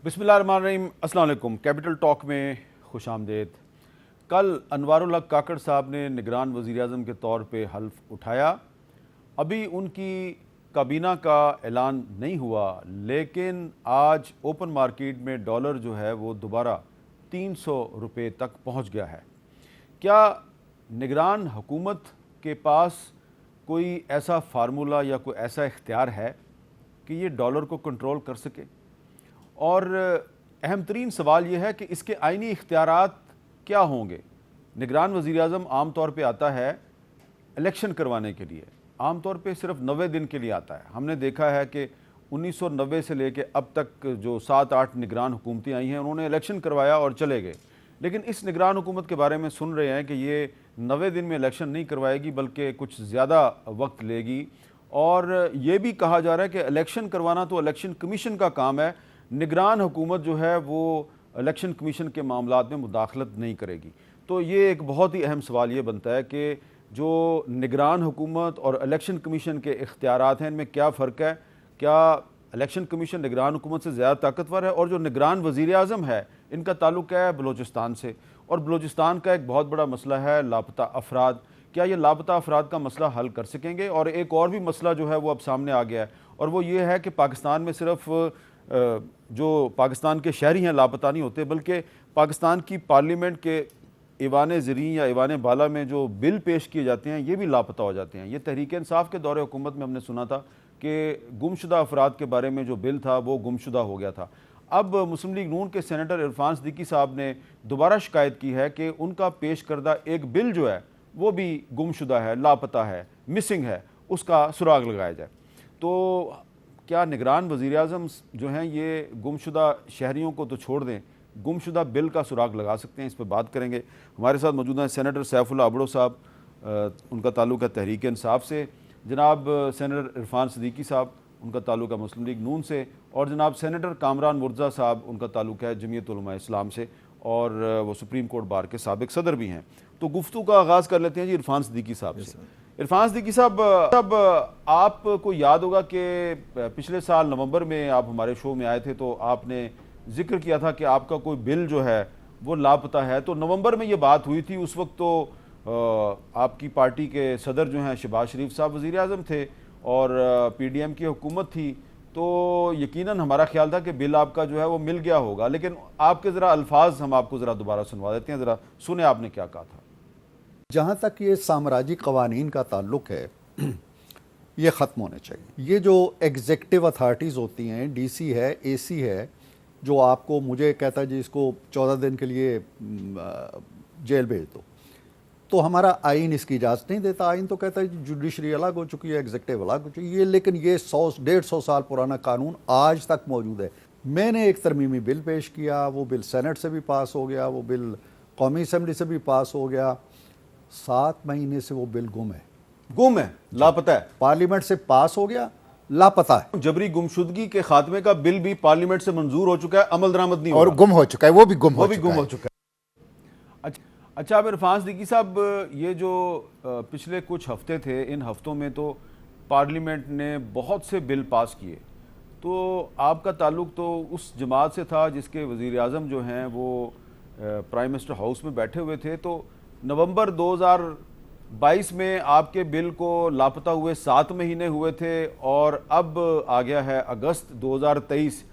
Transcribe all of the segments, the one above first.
بسم اللہ الرحمن الرحیم۔ السلام علیکم۔ کیپٹل ٹاک میں خوش آمدید۔ کل انوار الحق کاکڑ صاحب نے نگران وزیر اعظم کے طور پہ حلف اٹھایا۔ ابھی ان کی کابینہ کا اعلان نہیں ہوا، لیکن آج اوپن مارکیٹ میں ڈالر جو ہے وہ دوبارہ 300 روپے تک پہنچ گیا ہے۔ کیا نگران حکومت کے پاس کوئی ایسا فارمولہ یا کوئی ایسا اختیار ہے کہ یہ ڈالر کو کنٹرول کر سکے؟ اور اہم ترین سوال یہ ہے کہ اس کے آئینی اختیارات کیا ہوں گے؟ نگران وزیر اعظم عام طور پہ آتا ہے الیکشن کروانے کے لیے، عام طور پہ صرف 90 دن کے لیے آتا ہے۔ ہم نے دیکھا ہے کہ 1990 سے لے کے اب تک جو 7-8 نگران حکومتیں آئی ہیں، انہوں نے الیکشن کروایا اور چلے گئے۔ لیکن اس نگران حکومت کے بارے میں سن رہے ہیں کہ یہ 90 دن میں الیکشن نہیں کروائے گی بلکہ کچھ زیادہ وقت لے گی، اور یہ بھی کہا جا رہا ہے کہ الیکشن کروانا تو الیکشن کمیشن کا کام ہے، نگران حکومت جو ہے وہ الیکشن کمیشن کے معاملات میں مداخلت نہیں کرے گی۔ تو یہ ایک بہت ہی اہم سوال یہ بنتا ہے کہ جو نگران حکومت اور الیکشن کمیشن کے اختیارات ہیں، ان میں کیا فرق ہے؟ کیا الیکشن کمیشن نگران حکومت سے زیادہ طاقتور ہے؟ اور جو نگران وزیر اعظم ہے، ان کا تعلق ہے بلوچستان سے، اور بلوچستان کا ایک بہت بڑا مسئلہ ہے لاپتہ افراد۔ کیا یہ لاپتہ افراد کا مسئلہ حل کر سکیں گے؟ اور ایک اور بھی مسئلہ جو ہے وہ اب سامنے آ گیا ہے، اور وہ یہ ہے کہ پاکستان میں صرف جو پاکستان کے شہری ہیں لاپتہ نہیں ہوتے، بلکہ پاکستان کی پارلیمنٹ کے ایوان زریں یا ایوان بالا میں جو بل پیش کیے جاتے ہیں، یہ بھی لاپتہ ہو جاتے ہیں۔ یہ تحریک انصاف کے دور حکومت میں ہم نے سنا تھا کہ گمشدہ افراد کے بارے میں جو بل تھا وہ گمشدہ ہو گیا تھا۔ اب مسلم لیگ نون کے سینیٹر عرفان صدیقی صاحب نے دوبارہ شکایت کی ہے کہ ان کا پیش کردہ ایک بل جو ہے وہ بھی گمشدہ ہے، لاپتہ ہے، مسنگ ہے، اس کا سراغ لگایا جائے۔ تو کیا نگران وزیر اعظم جو ہیں یہ گمشدہ شہریوں کو تو چھوڑ دیں، گمشدہ بل کا سراغ لگا سکتے ہیں؟ اس پہ بات کریں گے۔ ہمارے ساتھ موجود ہیں سینیٹر سیف اللہ ابڑو صاحب، ان کا تعلق ہے تحریک انصاف سے، جناب سینیٹر عرفان صدیقی صاحب، ان کا تعلق ہے مسلم لیگ نون سے، اور جناب سینیٹر کامران مرزا صاحب، ان کا تعلق ہے جمعیت علماء اسلام سے، اور وہ سپریم کورٹ بار کے سابق صدر بھی ہیں۔ تو گفتگو کا آغاز کر لیتے ہیں جی عرفان صدیقی صاحب سے۔ عرفان صدیقی صاحب، آپ کو یاد ہوگا کہ پچھلے سال نومبر میں آپ ہمارے شو میں آئے تھے تو آپ نے ذکر کیا تھا کہ آپ کا کوئی بل جو ہے وہ لاپتہ ہے۔ تو نومبر میں یہ بات ہوئی تھی، اس وقت تو آپ کی پارٹی کے صدر جو ہیں شہباز شریف صاحب وزیر اعظم تھے اور پی ڈی ایم کی حکومت تھی، تو یقیناً ہمارا خیال تھا کہ بل آپ کا جو ہے وہ مل گیا ہوگا۔ لیکن آپ کے ذرا الفاظ ہم آپ کو ذرا دوبارہ سنوا دیتے ہیں، ذرا سنیں آپ نے کیا کہا تھا۔ جہاں تک یہ سامراجی قوانین کا تعلق ہے، یہ ختم ہونے چاہیے۔ یہ جو ایگزیکٹو اتھارٹیز ہوتی ہیں، ڈی سی ہے، اے سی ہے، جو آپ کو مجھے کہتا ہے جی اس کو 14 دن کے لیے جیل بھیج دو، تو ہمارا آئین اس کی اجازت نہیں دیتا۔ آئین تو کہتا ہے جوڈیشری الگ ہو چکی ہے، ایگزیکٹو الگ ہو چکی ہے، لیکن یہ 100-150 سال پرانا قانون آج تک موجود ہے۔ میں نے ایک ترمیمی بل پیش کیا، وہ بل سینٹ سے بھی پاس ہو گیا، وہ بل قومی اسمبلی سے بھی پاس ہو گیا، 7 مہینے سے وہ بل گم ہے، لاپتہ ہے، پارلیمنٹ سے پاس ہو گیا، لاپتہ ہے۔ جبری گمشدگی کے خاتمے کا بل بھی پارلیمنٹ سے منظور ہو چکا ہے، عمل درآمد نہیں ہو اور رہا، گم ہو چکا ہے، وہ بھی گم ہو چکا ہے۔ اچھا اب عرفان صدیقی صاحب، یہ جو پچھلے کچھ ہفتے تھے، ان ہفتوں میں تو پارلیمنٹ نے بہت سے بل پاس کیے، تو آپ کا تعلق تو اس جماعت سے تھا جس کے وزیر اعظم جو ہیں وہ پرائم منسٹر ہاؤس میں بیٹھے ہوئے تھے۔ تو نومبر 2022 میں آپ کے بل کو لاپتہ ہوئے 7 مہینے ہوئے تھے، اور اب آ گیا ہے اگست 2023،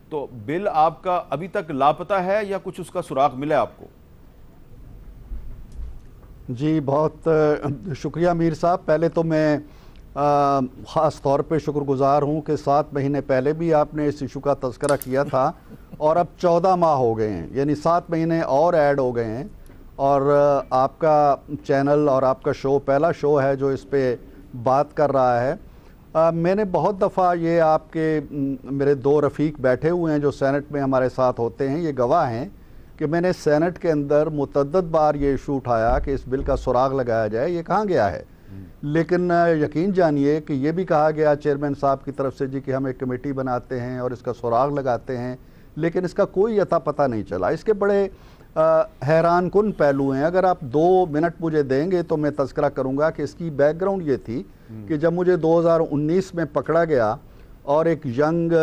تو بل آپ کا ابھی تک لاپتہ ہے یا کچھ اس کا سراغ ملا ہے آپ کو؟ جی بہت شکریہ میر صاحب۔ پہلے تو میں خاص طور پہ شکر گزار ہوں کہ 7 مہینے پہلے بھی آپ نے اس ایشو کا تذکرہ کیا تھا، اور اب 14 ماہ ہو گئے ہیں، یعنی 7 مہینے اور ایڈ ہو گئے ہیں، اور آپ کا چینل اور آپ کا شو پہلا شو ہے جو اس پہ بات کر رہا ہے۔ میں نے بہت دفعہ، یہ آپ کے میرے 2 رفیق بیٹھے ہوئے ہیں جو سینٹ میں ہمارے ساتھ ہوتے ہیں، یہ گواہ ہیں کہ میں نے سینٹ کے اندر متعدد بار یہ ایشو اٹھایا کہ اس بل کا سراغ لگایا جائے، یہ کہاں گیا ہے؟ لیکن یقین جانیے کہ یہ بھی کہا گیا چیئرمین صاحب کی طرف سے جی کہ ہم ایک کمیٹی بناتے ہیں اور اس کا سراغ لگاتے ہیں، لیکن اس کا کوئی عطا پتہ نہیں چلا۔ اس کے بڑے حیران کن پہلو ہیں۔ اگر آپ 2 منٹ مجھے دیں گے تو میں تذکرہ کروں گا کہ اس کی بیک گراؤنڈ یہ تھی کہ جب مجھے 2019 میں پکڑا گیا اور ایک ینگ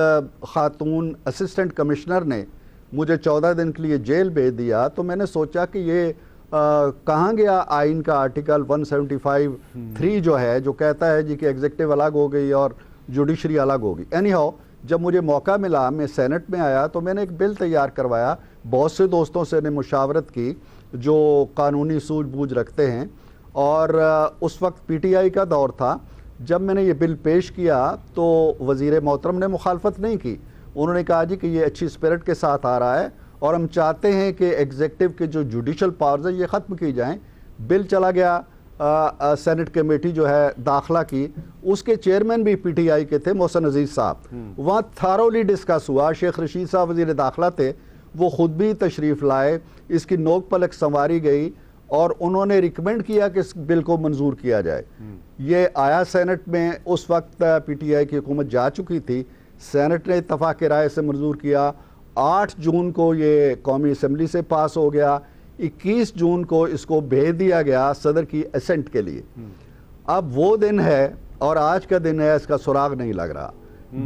خاتون اسسٹنٹ کمشنر نے مجھے 14 دن کے لیے جیل بھیج دیا، تو میں نے سوچا کہ یہ کہاں گیا آئین کا آرٹیکل 175(3) جو ہے، جو کہتا ہے جی کہ ایگزیکٹو الگ ہو گئی اور جوڈیشری الگ ہوگی۔ اینی ہاؤ، جب مجھے موقع ملا میں سینٹ میں آیا تو میں نے ایک بل تیار کروایا، بہت سے دوستوں سے نے مشاورت کی جو قانونی سوجھ بوجھ رکھتے ہیں، اور اس وقت پی ٹی آئی کا دور تھا۔ جب میں نے یہ بل پیش کیا تو وزیر محترم نے مخالفت نہیں کی، انہوں نے کہا جی کہ یہ اچھی اسپرٹ کے ساتھ آ رہا ہے اور ہم چاہتے ہیں کہ ایگزیکٹو کے جو جوڈیشل پاورز ہیں یہ ختم کی جائیں۔ بل چلا گیا سینٹ کمیٹی جو ہے داخلہ کی، اس کے چیئرمین بھی پی ٹی آئی کے تھے، محسن عزیز صاحب، وہاں تھارولی ڈسکس ہوا۔ شیخ رشید صاحب وزیر داخلہ تھے، وہ خود بھی تشریف لائے، اس کی نوک پلک سنواری گئی اور انہوں نے ریکمینڈ کیا کہ اس بل کو منظور کیا جائے۔ یہ آیا سینٹ میں، اس وقت پی ٹی آئی کی حکومت جا چکی تھی، سینٹ نے اتفاق رائے سے منظور کیا۔ 8 جون کو یہ قومی اسمبلی سے پاس ہو گیا، 21 جون کو اس کو بھیج دیا گیا صدر کی اسنٹ کے لیے۔ اب وہ دن ہے اور آج کا دن ہے، اس کا سراغ نہیں لگ رہا،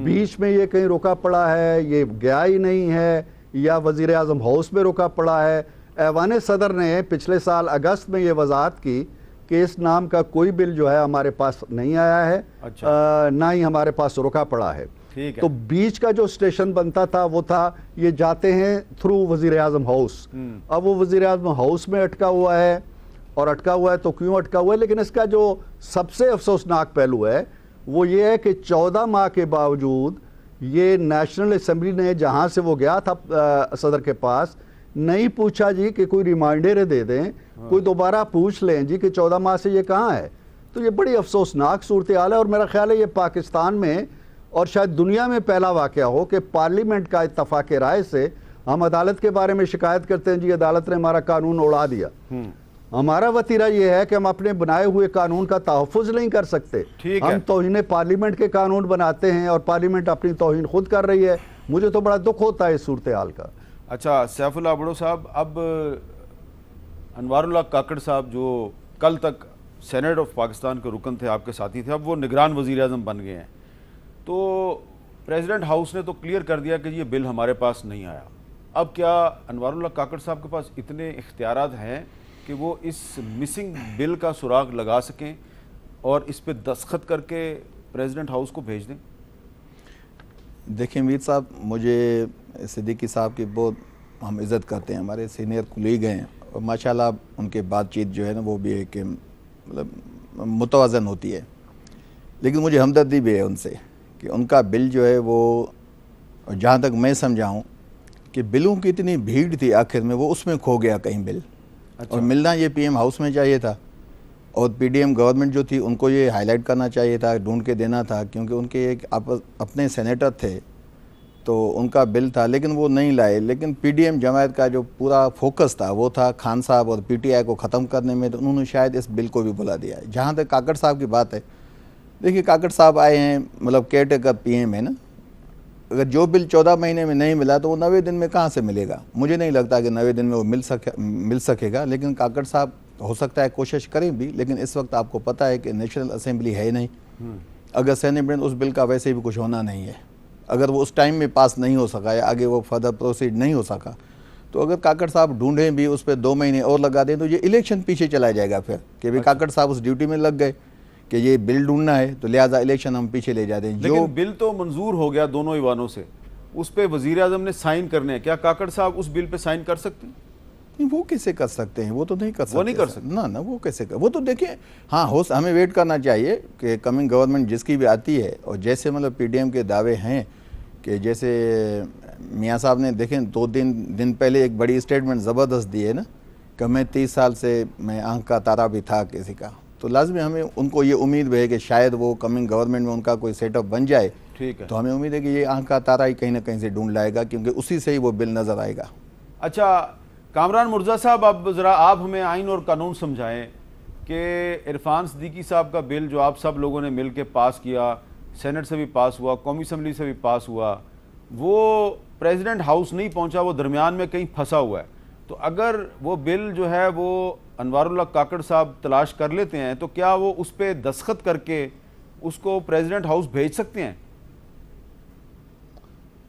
بیچ میں یہ کہیں رکا پڑا ہے، یہ گیا ہی نہیں ہے، یا وزیر اعظم ہاؤس میں رکا پڑا ہے۔ ایوان صدر نے پچھلے سال اگست میں یہ وضاحت کی کہ اس نام کا کوئی بل جو ہے ہمارے پاس نہیں آیا ہے، نہ ہی ہمارے پاس رکا پڑا ہے۔ تو بیچ کا جو اسٹیشن بنتا تھا وہ تھا یہ جاتے ہیں تھرو وزیر اعظم ہاؤس۔ اب وہ وزیر اعظم ہاؤس میں اٹکا ہوا ہے، اور اٹکا ہوا ہے تو کیوں اٹکا ہوا ہے، لیکن اس کا جو سب سے افسوسناک پہلو ہے وہ یہ ہے کہ 14 ماہ کے باوجود یہ نیشنل اسمبلی نے جہاں سے وہ گیا تھا صدر کے پاس نہیں پوچھا جی کہ کوئی ریمائنڈر دے دیں، کوئی دوبارہ پوچھ لیں جی کہ 14 ماہ سے یہ کہاں ہے۔ تو یہ بڑی افسوسناک صورتحال ہے، اور میرا خیال ہے یہ پاکستان میں اور شاید دنیا میں پہلا واقعہ ہو کہ پارلیمنٹ کا اتفاق رائے سے ہم عدالت کے بارے میں شکایت کرتے ہیں جی عدالت نے ہمارا قانون اڑا دیا۔ ہمارا وتیرہ یہ ہے کہ ہم اپنے بنائے ہوئے قانون کا تحفظ نہیں کر سکتے، ہم توہین پارلیمنٹ کے قانون بناتے ہیں اور پارلیمنٹ اپنی توہین خود کر رہی ہے۔ مجھے تو بڑا دکھ ہوتا ہے اس صورتحال کا۔ اچھا سیف اللہ بڑو صاحب، اب انوار اللہ کاکڑ صاحب جو کل تک سینیٹ آف پاکستان کے رکن تھے، آپ کے ساتھی تھے، اب وہ نگران وزیر اعظم بن گئے ہیں، تو پریزیڈنٹ ہاؤس نے تو کلیئر کر دیا کہ یہ بل ہمارے پاس نہیں آیا۔ اب کیا انوار اللہ کاکڑ صاحب کے پاس اتنے اختیارات ہیں کہ وہ اس مسنگ بل کا سراغ لگا سکیں اور اس پہ دستخط کر کے پریزیڈنٹ ہاؤس کو بھیج دیں؟ دیکھیں میر صاحب، مجھے صدیقی صاحب کی بہت ہم عزت کرتے ہیں، ہمارے سینئر کولیگ ہیں، اور ماشاءاللہ ان کے بات چیت جو ہے نا وہ بھی ہے کہ مطلب متوازن ہوتی ہے، لیکن مجھے ہمدردی بھی ہے ان سے کہ ان کا بل جو ہے وہ جہاں تک میں سمجھا ہوں کہ بلوں کی اتنی بھیڑ تھی آخر میں وہ اس میں کھو گیا کہیں بل، اور ملنا یہ پی ایم ہاؤس میں چاہیے تھا، اور پی ڈی ایم گورنمنٹ جو تھی ان کو یہ ہائی لائٹ کرنا چاہیے تھا، ڈھونڈ کے دینا تھا، کیونکہ ان کے ایک اپنے سینیٹر تھے تو ان کا بل تھا لیکن وہ نہیں لائے۔ لیکن پی ڈی ایم جماعت کا جو پورا فوکس تھا وہ تھا خان صاحب اور پی ٹی آئی کو ختم کرنے میں، تو انہوں نے شاید اس بل کو بھی بلا دیا ہے۔ جہاں تک کاکڑ صاحب کی بات ہے، دیکھیے کاکڑ صاحب آئے ہیں مطلب کیئر ٹیکر پی ایم ہے نا، اگر جو بل 14 مہینے میں نہیں ملا تو وہ 90 دن میں کہاں سے ملے گا؟ مجھے نہیں لگتا کہ 90 دن میں وہ مل سکے گا، لیکن کاکڑ صاحب ہو سکتا ہے کوشش کریں بھی، لیکن اس وقت آپ کو پتہ ہے کہ نیشنل اسمبلی ہے نہیں، اگر سینیٹ میں اس بل کا ویسے بھی کچھ ہونا نہیں ہے، اگر وہ اس ٹائم میں پاس نہیں ہو سکا یا آگے وہ فردر پروسیڈ نہیں ہو سکا، تو اگر کاکڑ صاحب ڈھونڈیں بھی اس پہ 2 مہینے اور لگا دیں تو یہ الیکشن پیچھے چلا جائے گا پھر کہ بھی کاکڑ صاحب اس ڈیوٹی میں لگ گئے کہ یہ بل ڈھونڈنا ہے تو لہٰذا الیکشن ہم پیچھے لے جاتے ہیں۔ لیکن بل تو منظور ہو گیا دونوں ایوانوں سے، اس پہ وزیر اعظم نے سائن کرنے ہیں، کیا کاکڑ صاحب اس بل پہ سائن کر سکتے ہیں؟ وہ کیسے کر سکتے ہیں؟ وہ تو نہیں کر سکتے، وہ نہیں کر سکتے نا وہ کیسے وہ تو دیکھیں ہاں ہمیں ویٹ کرنا چاہیے کہ کمنگ گورنمنٹ جس کی بھی آتی ہے، اور جیسے مطلب پی ڈی ایم کے دعوے ہیں کہ جیسے میاں صاحب نے دیکھیں 2 دن پہلے ایک بڑی اسٹیٹمنٹ زبردست دی ہے نا کہ میں 30 سال سے میں آنکھ کا تارا بھی تھا کسی کا، تو لازمی ہمیں ان کو یہ امید ہے کہ شاید وہ کمنگ گورنمنٹ میں ان کا کوئی سیٹ اپ بن جائے، ٹھیک ہے، تو ہمیں امید ہے کہ یہ آنکھ کا تارا ہی کہیں نہ کہیں سے ڈھونڈ لائے گا، کیونکہ اسی سے ہی وہ بل نظر آئے گا۔ اچھا کامران مرزا صاحب، اب ذرا آپ ہمیں آئین اور قانون سمجھائیں کہ عرفان صدیقی صاحب کا بل جو آپ سب لوگوں نے مل کے پاس کیا، سینٹ سے بھی پاس ہوا، قومی اسمبلی سے بھی پاس ہوا، وہ پریزیڈنٹ ہاؤس نہیں پہنچا، وہ درمیان میں کہیں پھنسا ہوا ہے، تو اگر وہ بل جو ہے وہ انوار اللہ کاکڑ صاحب تلاش کر لیتے ہیں تو کیا وہ اس پہ دستخط کر کے اس کو پریزیڈنٹ ہاؤس بھیج سکتے ہیں؟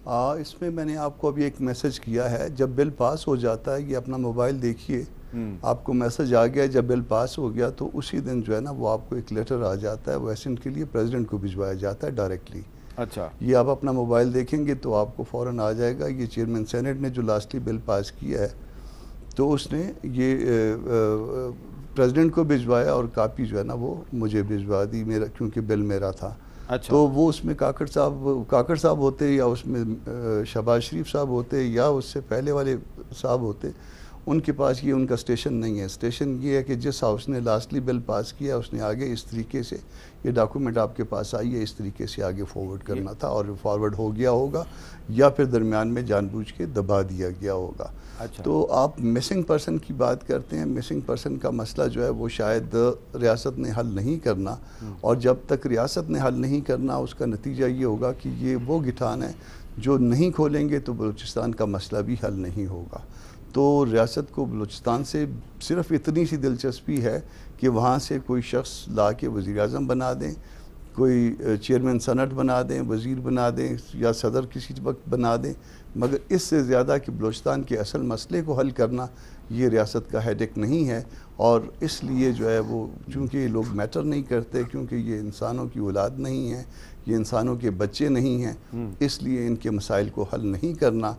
اس میں میں نے آپ کو ابھی ایک میسج کیا ہے، جب بل پاس ہو جاتا ہے یہ اپنا موبائل دیکھیے، آپ کو میسج آ گیا جب بل پاس ہو گیا تو اسی دن جو ہے نا وہ آپ کو ایک لیٹر آ جاتا ہے، وہ ایسنٹ کے لیے پریزیڈنٹ کو بھجوایا جاتا ہے ڈائریکٹلی. اچھا، یہ آپ اپنا موبائل دیکھیں گے تو آپ کو فوراً آ جائے گا. یہ چیئرمین سینٹ نے جو لاسٹلی بل پاس کیا ہے تو اس نے یہ پریزیڈنٹ کو بھجوایا اور کاپی جو ہے نا وہ مجھے بھجوا دی، میرا کیونکہ بل میرا تھا. اچھا، تو وہ اس میں کاکڑ صاحب ہوتے یا اس میں شہباز شریف صاحب ہوتے یا اس سے پہلے والے صاحب ہوتے، ان کے پاس یہ ان کا سٹیشن نہیں ہے. سٹیشن یہ ہے کہ جس ہاؤس نے لاسٹلی بل پاس کیا اس نے آگے اس طریقے سے یہ ڈاکومنٹ آپ کے پاس آئی ہے، اس طریقے سے آگے فارورڈ کرنا تھا، اور فارورڈ ہو گیا ہوگا یا پھر درمیان میں جان بوجھ کے دبا دیا گیا ہوگا. اچھا. تو آپ مسنگ پرسن کی بات کرتے ہیں، مسنگ پرسن کا مسئلہ جو ہے وہ شاید ریاست نے حل نہیں کرنا، اور جب تک ریاست نے حل نہیں کرنا اس کا نتیجہ یہ ہوگا کہ یہ وہ گٹھان ہے جو نہیں کھولیں گے تو بلوچستان کا مسئلہ بھی حل نہیں ہوگا. تو ریاست کو بلوچستان سے صرف اتنی سی دلچسپی ہے کہ وہاں سے کوئی شخص لا کے وزیر اعظم بنا دیں، کوئی چیئرمین سینٹ بنا دیں، وزیر بنا دیں یا صدر کسی وقت بنا دیں، مگر اس سے زیادہ کہ بلوچستان کے اصل مسئلے کو حل کرنا یہ ریاست کا ہیڈک نہیں ہے. اور اس لیے جو ہے وہ چونکہ یہ لوگ میٹر نہیں کرتے، کیونکہ یہ انسانوں کی اولاد نہیں ہے، یہ انسانوں کے بچے نہیں ہیں، اس لیے ان کے مسائل کو حل نہیں کرنا.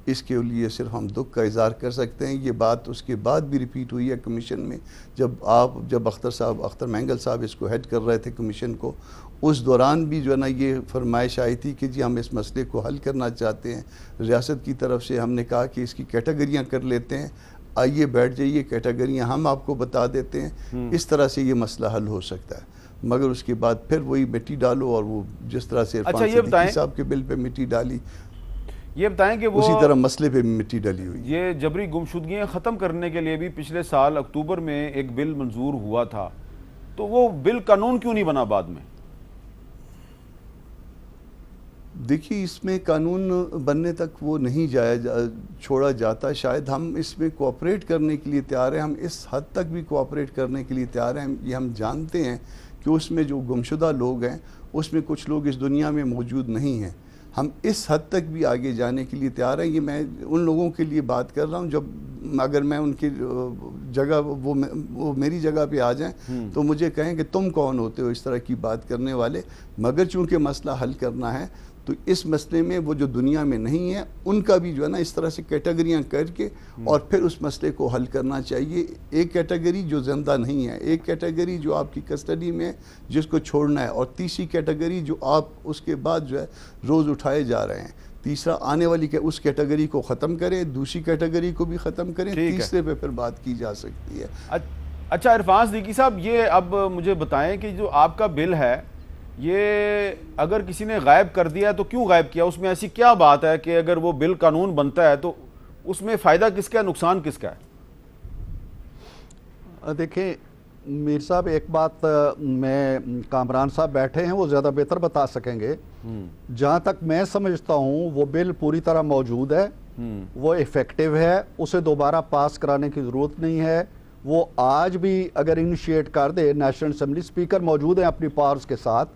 اس کے لیے صرف ہم دکھ کا اظہار کر سکتے ہیں. یہ بات اس کے بعد بھی ریپیٹ ہوئی ہے کمیشن میں، جب اختر مینگل صاحب اس کو ہیڈ کر رہے تھے کمیشن کو، اس دوران بھی جو ہے نا یہ فرمائش آئی تھی کہ جی ہم اس مسئلے کو حل کرنا چاہتے ہیں. ریاست کی طرف سے ہم نے کہا کہ اس کی کیٹیگریاں کر لیتے ہیں، آئیے بیٹھ جائیے، کیٹیگریاں ہم آپ کو بتا دیتے ہیں، اس طرح سے یہ مسئلہ حل ہو سکتا ہے. مگر اس کے بعد پھر وہی مٹی ڈالو، اور وہ جس طرح سے عرفان صدیقی صاحب کے بل پہ مٹی ڈالی، یہ بتائیں کہ وہ اسی طرح مسئلے پہ مٹی ڈلی ہوئی. یہ جبری گمشدگیاں ختم کرنے کے لیے بھی پچھلے سال اکتوبر میں ایک بل منظور ہوا تھا، تو وہ بل قانون کیوں نہیں بنا بعد میں؟ دیکھیے اس میں قانون بننے تک وہ نہیں چھوڑا جاتا. شاید ہم اس میں کوآپریٹ کرنے کے لیے تیار ہیں، ہم اس حد تک بھی کوآپریٹ کرنے کے لیے تیار ہیں. یہ ہم جانتے ہیں کہ اس میں جو گمشدہ لوگ ہیں اس میں کچھ لوگ اس دنیا میں موجود نہیں ہیں. ہم اس حد تک بھی آگے جانے کے لیے تیار ہیں. یہ میں ان لوگوں کے لیے بات کر رہا ہوں جب اگر میں ان کی جگہ وہ میری جگہ پہ آ جائیں تو مجھے کہیں کہ تم کون ہوتے ہو اس طرح کی بات کرنے والے. مگر چونکہ مسئلہ حل کرنا ہے تو اس مسئلے میں وہ جو دنیا میں نہیں ہے ان کا بھی جو ہے نا اس طرح سے کیٹیگریاں کر کے اور پھر اس مسئلے کو حل کرنا چاہیے. ایک کیٹیگری جو زندہ نہیں ہے، ایک کیٹیگری جو آپ کی کسٹڈی میں ہے جس کو چھوڑنا ہے، اور تیسری کیٹیگری جو آپ اس کے بعد جو ہے روز اٹھائے جا رہے ہیں. تیسرا آنے والی کہ اس کیٹیگری کو ختم کریں، دوسری کیٹیگری کو بھی ختم کریں، تیسرے پہ پھر بات کی جا سکتی ہے. اچھا عرفان صدیقی صاحب، یہ اب مجھے بتائیں کہ جو آپ کا بل ہے یہ اگر کسی نے غائب کر دیا تو کیوں غائب کیا؟ اس میں ایسی کیا بات ہے کہ اگر وہ بل قانون بنتا ہے تو اس میں فائدہ کس کا ہے، نقصان کس کا ہے؟ دیکھیں میر صاحب، ایک بات میں کامران صاحب بیٹھے ہیں وہ زیادہ بہتر بتا سکیں گے. جہاں تک میں سمجھتا ہوں وہ بل پوری طرح موجود ہے، وہ ایفیکٹو ہے، اسے دوبارہ پاس کرانے کی ضرورت نہیں ہے. وہ آج بھی اگر انیشیٹ کر دے، نیشنل اسمبلی اسپیکر موجود ہیں اپنی پاورز کے ساتھ،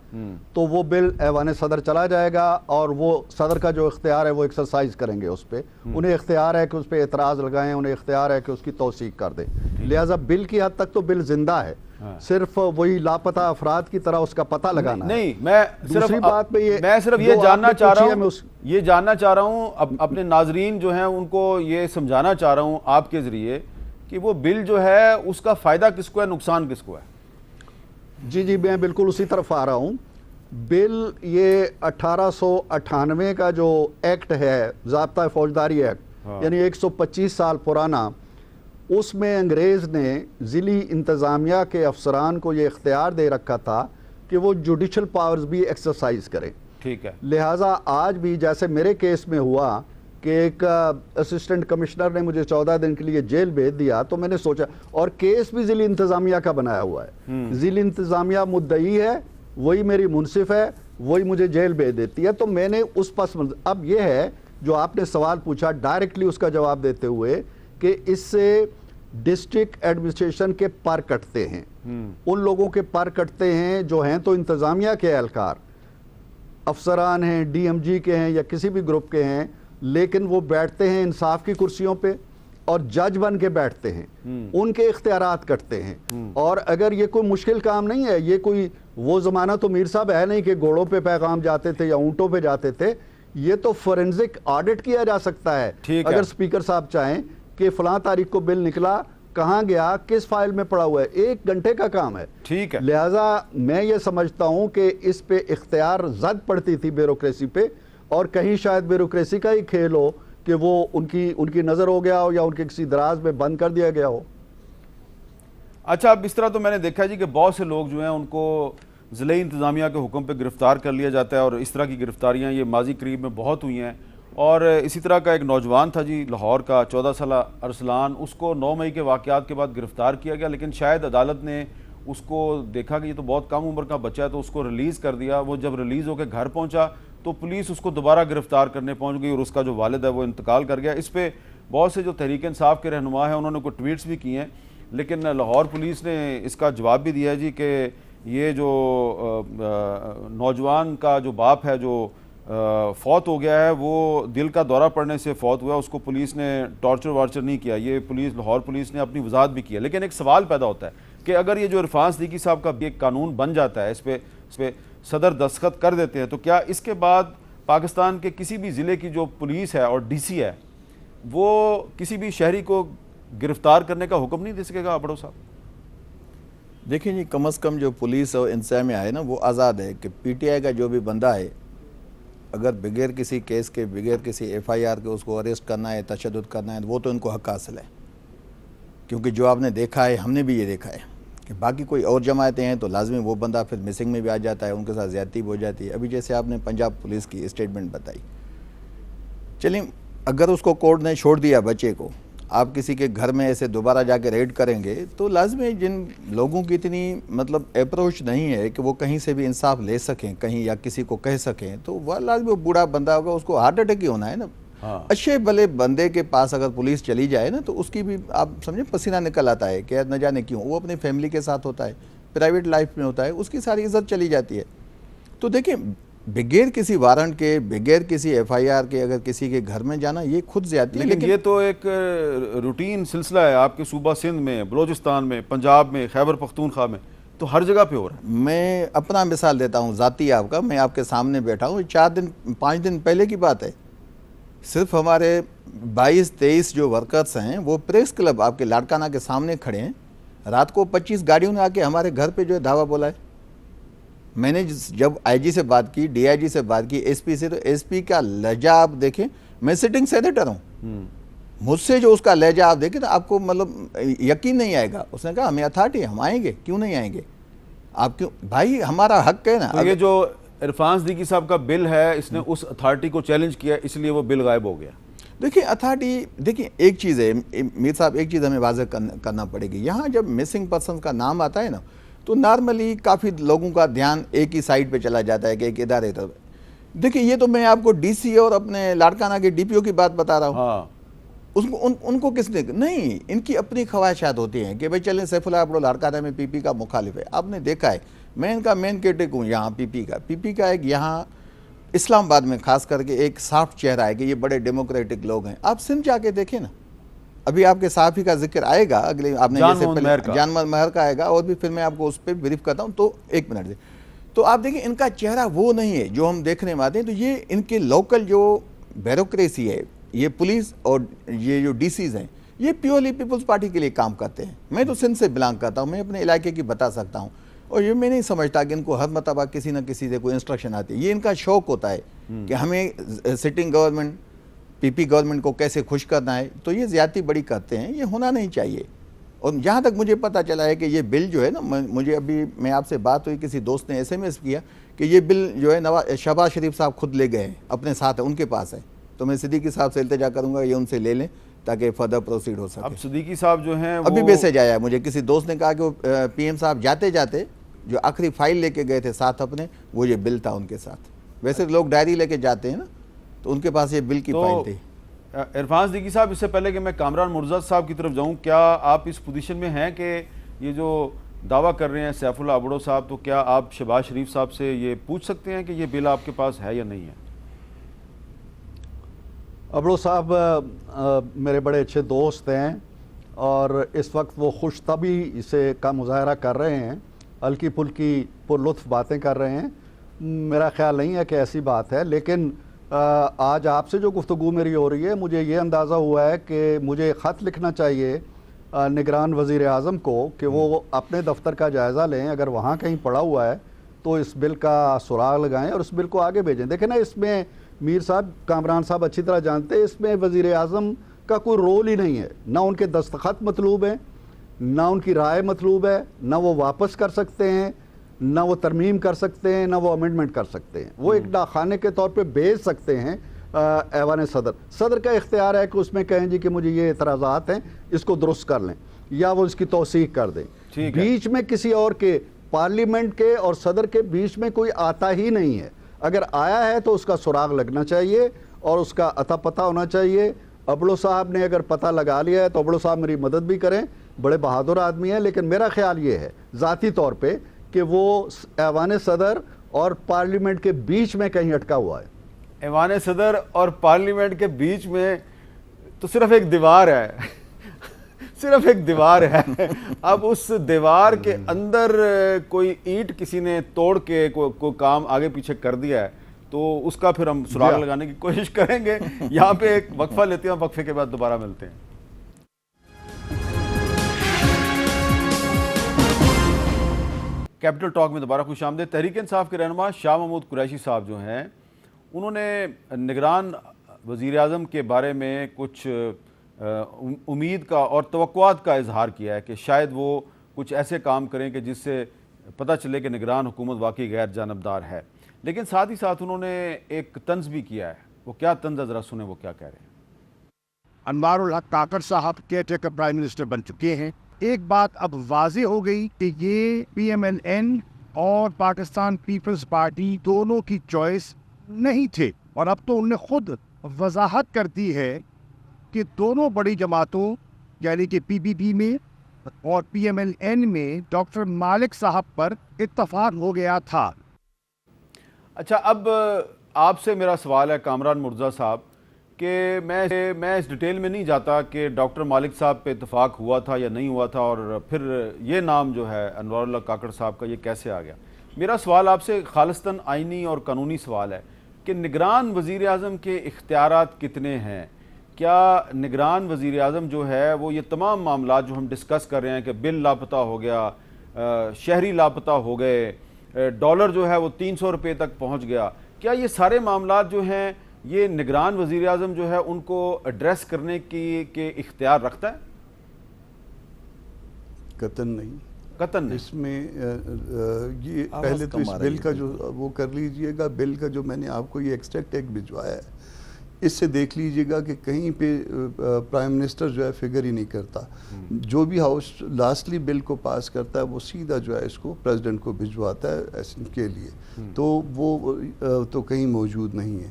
تو وہ بل ایوان صدر چلا جائے گا اور وہ صدر کا جو اختیار ہے وہ ایکسرسائز کریں گے اس پہ. انہیں اختیار ہے کہ اس پہ اعتراض لگائیں، انہیں اختیار ہے کہ اس کی توثیق کر دیں. لہٰذا بل کی حد تک تو بل زندہ ہے، صرف وہی لاپتہ افراد کی طرح اس کا پتہ لگانا ہے. نہیں، میں صرف یہ جاننا چاہ رہا ہوں اپنے ناظرین جو ہیں ان کو یہ سمجھانا چاہ رہا ہوں آپ کے ذریعے کہ وہ بل جو ہے اس کا فائدہ کس کو ہے، نقصان کس کو ہے. جی میں بالکل اسی طرف آ رہا ہوں. بل یہ 1898 کا جو ایکٹ ہے، ضابطہ فوجداری ایکٹ، یعنی 125 سال پرانا، اس میں انگریز نے ضلعی انتظامیہ کے افسران کو یہ اختیار دے رکھا تھا کہ وہ جوڈیشل پاورز بھی ایکسرسائز کریں. ٹھیک ہے. لہٰذا آج بھی جیسے میرے کیس میں ہوا کہ ایک اسسٹنٹ کمشنر نے مجھے 14 دن کے لیے جیل بھیج دیا، تو میں نے سوچا، اور کیس بھی ضلع انتظامیہ کا بنایا ہوا ہے، ضلع انتظامیہ مدعی ہے، وہی میری منصف ہے، وہی مجھے جیل بھیج دیتی ہے. تو میں نے اس پس منظر، اب یہ ہے جو آپ نے سوال پوچھا ڈائریکٹلی اس کا جواب دیتے ہوئے کہ اس سے ڈسٹرکٹ ایڈمنسٹریشن کے پر کٹتے ہیں، ان لوگوں کے پر کٹتے ہیں جو ہیں تو انتظامیہ کے اہلکار. افسران ہیں, DMG کے ہیں یا کسی بھی گروپ کے ہیں, لیکن وہ بیٹھتے ہیں انصاف کی کرسیوں پہ اور جج بن کے بیٹھتے ہیں, ان کے اختیارات کرتے ہیں. اور اگر یہ کوئی مشکل کام نہیں ہے, یہ کوئی وہ زمانہ تو میر صاحب ہے نہیں کہ گھوڑوں پہ پیغام جاتے تھے یا اونٹوں پہ جاتے تھے, یہ تو فورنزک آڈٹ کیا جا سکتا ہے. اگر سپیکر صاحب چاہیں کہ فلاں تاریخ کو بل نکلا, کہاں گیا, کس فائل میں پڑا ہوا ہے, 1 گھنٹے کا کام ہے. ٹھیک ہے, لہٰذا میں یہ سمجھتا ہوں کہ اس پہ اختیار زد پڑتی تھی بیوروکریسی پہ, اور کہیں شاید بیوروکریسی کا ہی کھیل ہو کہ وہ ان کی نظر ہو گیا ہو یا ان کے کسی دراز میں بند کر دیا گیا ہو. اچھا, اب اس طرح تو میں نے دیکھا جی کہ بہت سے لوگ جو ہیں ان کو ضلعی انتظامیہ کے حکم پہ گرفتار کر لیا جاتا ہے, اور اس طرح کی گرفتاریاں یہ ماضی قریب میں بہت ہوئی ہیں. اور اسی طرح کا ایک نوجوان تھا جی لاہور کا 14 سالہ ارسلان, اس کو 9 مئی کے واقعات کے بعد گرفتار کیا گیا, لیکن شاید عدالت نے اس کو دیکھا کہ یہ تو بہت کم عمر کا بچہ ہے تو اس کو ریلیز کر دیا. وہ جب ریلیز ہو کے گھر پہنچا تو پولیس اس کو دوبارہ گرفتار کرنے پہنچ گئی, اور اس کا جو والد ہے وہ انتقال کر گیا. اس پہ بہت سے جو تحریک انصاف کے رہنما ہیں انہوں نے کوئی ٹویٹس بھی کیے ہیں, لیکن لاہور پولیس نے اس کا جواب بھی دیا ہے جی کہ یہ جو نوجوان کا جو باپ ہے جو فوت ہو گیا ہے وہ دل کا دورہ پڑنے سے فوت ہوا, اس کو پولیس نے ٹارچر وارچر نہیں کیا. یہ لاہور پولیس نے اپنی وضاحت بھی کیا. لیکن ایک سوال پیدا ہوتا ہے کہ اگر یہ جو عرفان صدیقی صاحب کا ایک قانون بن جاتا ہے, اس پہ صدر دستخط کر دیتے ہیں, تو کیا اس کے بعد پاکستان کے کسی بھی ضلع کی جو پولیس ہے اور DC ہے وہ کسی بھی شہری کو گرفتار کرنے کا حکم نہیں دے سکے گا؟ بڑو صاحب دیکھیں جی, کم از کم جو پولیس اور انتظامیہ ہے نا وہ آزاد ہے کہ PTI کا جو بھی بندہ ہے اگر بغیر کسی کیس کے, بغیر کسی FIR کے اس کو اریسٹ کرنا ہے, تشدد کرنا ہے, وہ تو ان کو حق حاصل ہے. کیونکہ جو آپ نے دیکھا ہے, ہم نے بھی یہ دیکھا ہے کہ باقی کوئی اور جماعتیں ہیں تو لازمی وہ بندہ پھر مسنگ میں بھی آ جاتا ہے, ان کے ساتھ زیادتی بھی ہو جاتی ہے. ابھی جیسے آپ نے پنجاب پولیس کی اسٹیٹمنٹ بتائی, چلیں اگر اس کو کورٹ نے چھوڑ دیا بچے کو, آپ کسی کے گھر میں ایسے دوبارہ جا کے ریڈ کریں گے تو لازمی جن لوگوں کی اتنی مطلب اپروچ نہیں ہے کہ وہ کہیں سے بھی انصاف لے سکیں کہیں یا کسی کو کہہ سکیں, تو وہ لازمی بوڑھا بندہ ہوگا, اس کو ہارٹ اٹیک ہی ہونا ہے نا. اچھے بھلے بندے کے پاس اگر پولیس چلی جائے نا تو اس کی بھی آپ سمجھیں پسینہ نکل آتا ہے کہ نہ جانے کیوں, وہ اپنی فیملی کے ساتھ ہوتا ہے, پرائیویٹ لائف میں ہوتا ہے, اس کی ساری عزت چلی جاتی ہے. تو دیکھیں بغیر کسی وارنٹ کے, بغیر کسی FIR کے اگر کسی کے گھر میں جانا یہ خود زیادتی ہے. لیکن یہ تو ایک روٹین سلسلہ ہے آپ کے صوبہ سندھ میں, بلوچستان میں, پنجاب میں, خیبر پختونخوا میں, تو ہر جگہ پہ ہو رہا ہے. میں اپنا مثال دیتا ہوں ذاتی آپ کا, میں آپ کے سامنے بیٹھا ہوں, 5 دن پہلے کی بات ہے, صرف ہمارے 22-23 جو ورکرز ہیں وہ پریس کلب آپ کے لاڑکانہ کے سامنے کھڑے ہیں, رات کو 25 گاڑیوں نے آ کے ہمارے گھر پہ جو ہے دھاوا بولا ہے. میں نے جب IG سے بات کی, DIG سے بات کی, SP سے, تو SP کا لہجہ آپ دیکھیں, میں سٹنگ سینیٹر ہوں, مجھ سے جو اس کا لہجہ آپ دیکھیں تو آپ کو مطلب یقین نہیں آئے گا. اس نے کہا ہمیں اتھارٹی, ہم آئیں گے, کیوں نہیں آئیں گے, آپ کیوں بھائی, ہمارا حق ہے نا. یہ جو عرفان صدیقی صاحب کا بل ہے, اس نے اس اتھارٹی کو چیلنج کیا, اس لیے وہ بل غائب ہو گیا. دیکھیں اتھارٹی, دیکھیں ایک چیز ہے میر صاحب, ایک چیز ہمیں واضح کرنا پڑے گی. یہاں جب مسنگ پرسن کا نام آتا ہے نا تو نارملی کافی لوگوں کا دھیان ایک ہی سائٹ پہ چلا جاتا ہے کہ ایک ادارے طرف. دیکھیں یہ تو میں آپ کو DC اور اپنے لاڑکانہ کے DPO کی بات بتا رہا ہوں. ان کو کس نے نہیں, ان کی اپنی خواہشات ہوتی ہیں کہ بھائی چلیں سیف اللہ آپ لاڑکانہ میں PP کا مخالف ہے. آپ نے دیکھا ہے, میں ان کا مین کیٹک ہوں یہاں PP کا ایک یہاں اسلام آباد میں خاص کر کے ایک سافٹ چہرہ ہے کہ یہ بڑے ڈیموکریٹک لوگ ہیں. آپ سندھ جا کے دیکھیں نا, ابھی آپ کے صحافی کا ذکر آئے گا, اگلے آپ نے جان محمد مہر کا آئے گا, اور بھی پھر میں آپ کو اس پہ بریف کرتا ہوں, تو 1 منٹ دے. تو آپ دیکھیں ان کا چہرہ وہ نہیں ہے جو ہم دیکھنے میں آتے ہیں. تو یہ ان کے لوکل جو بیوروکریسی ہے, یہ پولیس اور یہ جو DCs ہیں, یہ پیورلی پیپلز پارٹی کے لیے کام کرتے ہیں. میں تو سندھ سے بلانگ کرتا ہوں, میں اپنے علاقے کی بتا سکتا ہوں, اور یہ میں نہیں سمجھتا کہ ان کو ہر مرتبہ کسی نہ کسی سے کوئی انسٹرکشن آتی ہے. یہ ان کا شوق ہوتا ہے کہ ہمیں سٹنگ گورنمنٹ PP گورنمنٹ کو کیسے خوش کرنا ہے, تو یہ زیادتی بڑی کرتے ہیں, یہ ہونا نہیں چاہیے. اور جہاں تک مجھے پتہ چلا ہے کہ یہ بل جو ہے نا, مجھے ابھی میں آپ سے بات ہوئی, کسی دوست نے SMS کیا کہ یہ بل جو ہے شہباز شریف صاحب خود لے گئے ہیں اپنے ساتھ, ان کے پاس ہے. تو میں صدیقی صاحب سے التجا کروں گا یہ ان سے لے لیں تاکہ فردر پروسیڈ ہو سکے. اب صدیقی صاحب جو ہیں ابھی میسج آیا ہے مجھے, کسی دوست نے کہا کہ وہ PM صاحب جاتے جاتے جو آخری فائل لے کے گئے تھے ساتھ اپنے, وہ یہ بل تھا ان کے ساتھ. ویسے لوگ ڈائری لے کے جاتے ہیں نا, تو ان کے پاس یہ بل کی فائل تھی. عرفان صدیقی صاحب, اس سے پہلے کہ میں کامران مرزا صاحب کی طرف جاؤں, کیا آپ اس پوزیشن میں ہیں کہ یہ جو دعویٰ کر رہے ہیں سیف اللہ ابڑو صاحب، تو کیا آپ شہباز شریف صاحب سے یہ پوچھ سکتے ہیں کہ یہ بل آپ کے پاس ہے یا نہیں ہے؟ ابڑو صاحب میرے بڑے اچھے دوست ہیں اور اس وقت وہ خوش طبعی سے کا مظاہرہ کر رہے ہیں، ہلکی پھلکی پر لطف باتیں کر رہے ہیں. میرا خیال نہیں ہے کہ ایسی بات ہے، لیکن آج آپ سے جو گفتگو میری ہو رہی ہے مجھے یہ اندازہ ہوا ہے کہ مجھے خط لکھنا چاہیے نگران وزیر اعظم کو کہ وہ اپنے دفتر کا جائزہ لیں، اگر وہاں کہیں پڑا ہوا ہے تو اس بل کا سراغ لگائیں اور اس بل کو آگے بھیجیں. دیکھیں نا، اس میں میر صاحب، کامران صاحب اچھی طرح جانتے ہیں، اس میں وزیر اعظم کا کوئی رول ہی نہیں ہے. نہ ان کے دستخط مطلوب ہیں، نہ ان کی رائے مطلوب ہے، نہ وہ واپس کر سکتے ہیں، نہ وہ ترمیم کر سکتے ہیں، نہ وہ امینڈمنٹ کر سکتے ہیں. وہ ایک ڈاکخانے کے طور پہ بھیج سکتے ہیں ایوان صدر کا اختیار ہے کہ اس میں کہیں جی کہ مجھے یہ اعتراضات ہیں، اس کو درست کر لیں یا وہ اس کی توثیق کر دیں. بیچ میں کسی اور کے، پارلیمنٹ کے اور صدر کے بیچ میں کوئی آتا ہی نہیں ہے. اگر آیا ہے تو اس کا سراغ لگنا چاہیے اور اس کا عطا پتہ ہونا چاہیے. ابڑو صاحب نے اگر پتہ لگا لیا ہے تو ابڑو صاحب میری مدد بھی کریں، بڑے بہادر آدمی ہیں، لیکن میرا خیال یہ ہے ذاتی طور پہ کہ وہ ایوان صدر اور پارلیمنٹ کے بیچ میں کہیں اٹکا ہوا ہے. ایوان صدر اور پارلیمنٹ کے بیچ میں تو صرف ایک دیوار ہے، صرف ایک دیوار ہے. اب اس دیوار کے اندر کوئی اینٹ کسی نے توڑ کے کوئی کام آگے پیچھے کر دیا ہے تو اس کا پھر ہم سراغ لگانے کی کوشش کریں گے. یہاں پہ ایک وقفہ لیتے ہیں، وقفے کے بعد دوبارہ ملتے ہیں. کیپٹل ٹاک میں دوبارہ خوش آمدید. تحریک انصاف کے رہنما شاہ محمود قریشی صاحب جو ہیں، انہوں نے نگران وزیر اعظم کے بارے میں کچھ امید کا اور توقعات کا اظہار کیا ہے کہ شاید وہ کچھ ایسے کام کریں کہ جس سے پتہ چلے کہ نگران حکومت واقعی غیر جانبدار ہے. لیکن ساتھ ہی ساتھ انہوں نے ایک طنز بھی کیا ہے. وہ کیا طنز ہے، ذرا سنیں وہ کیا کہہ رہے ہیں. انوار الحق کاکڑ صاحب کیئر ٹیکر پرائم منسٹر بن چکے ہیں. ایک بات اب واضح ہو گئی کہ یہ پی ایم ایل این اور پاکستان پیپلز پارٹی دونوں کی چوائس نہیں تھے، اور اب تو انہوں نے خود وضاحت کر دی ہے کہ دونوں بڑی جماعتوں یعنی کہ پی بی پی میں اور پی ایم ایل این میں ڈاکٹر مالک صاحب پر اتفاق ہو گیا تھا. اچھا، اب آپ سے میرا سوال ہے کامران مرزا صاحب کہ میں اس ڈیٹیل میں نہیں جاتا کہ ڈاکٹر مالک صاحب پہ اتفاق ہوا تھا یا نہیں ہوا تھا، اور پھر یہ نام جو ہے انوار اللہ کاکڑ صاحب کا یہ کیسے آ گیا. میرا سوال آپ سے خالصتاً آئینی اور قانونی سوال ہے کہ نگران وزیر اعظم کے اختیارات کتنے ہیں؟ کیا نگران وزیر اعظم جو ہے وہ یہ تمام معاملات جو ہم ڈسکس کر رہے ہیں کہ بل لاپتہ ہو گیا، شہری لاپتہ ہو گئے، ڈالر جو ہے وہ 300 روپے تک پہنچ گیا، کیا یہ سارے معاملات جو ہیں یہ نگران وزیر اعظم جو ہے ان کو ایڈریس کرنے کے اختیار رکھتا ہے؟ قطعاً نہیں. قطعاً نہیں. اس میں یہ پہلے تو اس بل کا جو وہ کر لیجئے گا، بل کا جو میں نے آپ کو یہ ایکسٹریکٹ ایک بھجوایا ہے، اس سے دیکھ لیجئے گا کہ کہیں پہ پرائم منسٹر جو ہے فگر ہی نہیں کرتا. جو بھی ہاؤس لاسٹلی بل کو پاس کرتا ہے وہ سیدھا جو ہے اس کو پریزیڈنٹ کو بھجواتا ہے ایسن کے لیے، تو وہ تو کہیں موجود نہیں ہے.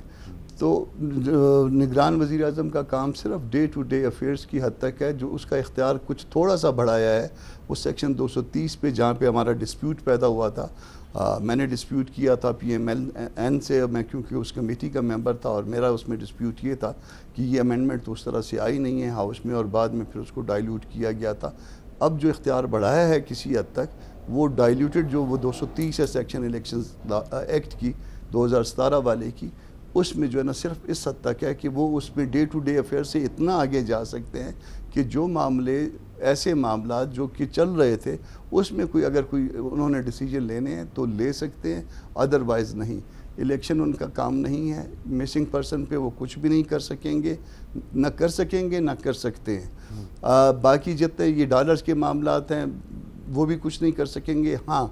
تو نگران وزیر اعظم کا کام صرف ڈے ٹو ڈے افیئرس کی حد تک ہے. جو اس کا اختیار کچھ تھوڑا سا بڑھایا ہے وہ سیکشن 230 پہ، جہاں پہ ہمارا ڈسپیوٹ پیدا ہوا تھا. میں نے ڈسپیوٹ کیا تھا پی ایم ایل این سے، میں کیونکہ اس کمیٹی کا ممبر تھا، اور میرا اس میں ڈسپیوٹ یہ تھا کہ یہ امینڈمنٹ تو اس طرح سے آئی نہیں ہے ہاؤس میں، اور بعد میں پھر اس کو ڈائلیوٹ کیا گیا تھا. اب جو اختیار بڑھایا ہے کسی حد تک وہ ڈائلیوٹڈ، جو وہ 230 ہے سیکشن الیکشنز ایکٹ کی 2017 والے کی، اس میں جو ہے نا صرف اس حد تک ہے کہ وہ اس میں ڈے ٹو ڈے افیئر سے اتنا آگے جا سکتے ہیں کہ جو معاملے، ایسے معاملات جو کہ چل رہے تھے اس میں اگر کوئی انہوں نے ڈیسیجن لینے ہیں تو لے سکتے ہیں، ادروائز نہیں. الیکشن ان کا کام نہیں ہے. مسنگ پرسن پہ وہ کچھ بھی نہیں کر سکیں گے، نہ کر سکیں گے نہ کر سکتے ہیں. باقی جتنے یہ ڈالرز کے معاملات ہیں وہ بھی کچھ نہیں کر سکیں گے. ہاں،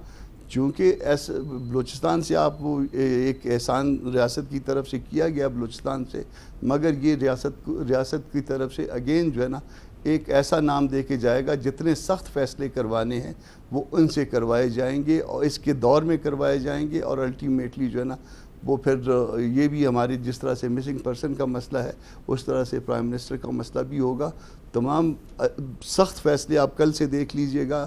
چونکہ بلوچستان سے آپ ایک احسان ریاست کی طرف سے کیا گیا بلوچستان سے، مگر یہ ریاست کی طرف سے اگین جو ہے نا ایک ایسا نام دے کے جائے گا جتنے سخت فیصلے کروانے ہیں وہ ان سے کروائے جائیں گے اور اس کے دور میں کروائے جائیں گے. اور الٹیمیٹلی جو ہے نا وہ پھر یہ بھی ہماری جس طرح سے مسنگ پرسن کا مسئلہ ہے اس طرح سے پرائم منسٹر کا مسئلہ بھی ہوگا. تمام سخت فیصلے آپ کل سے دیکھ لیجئے گا.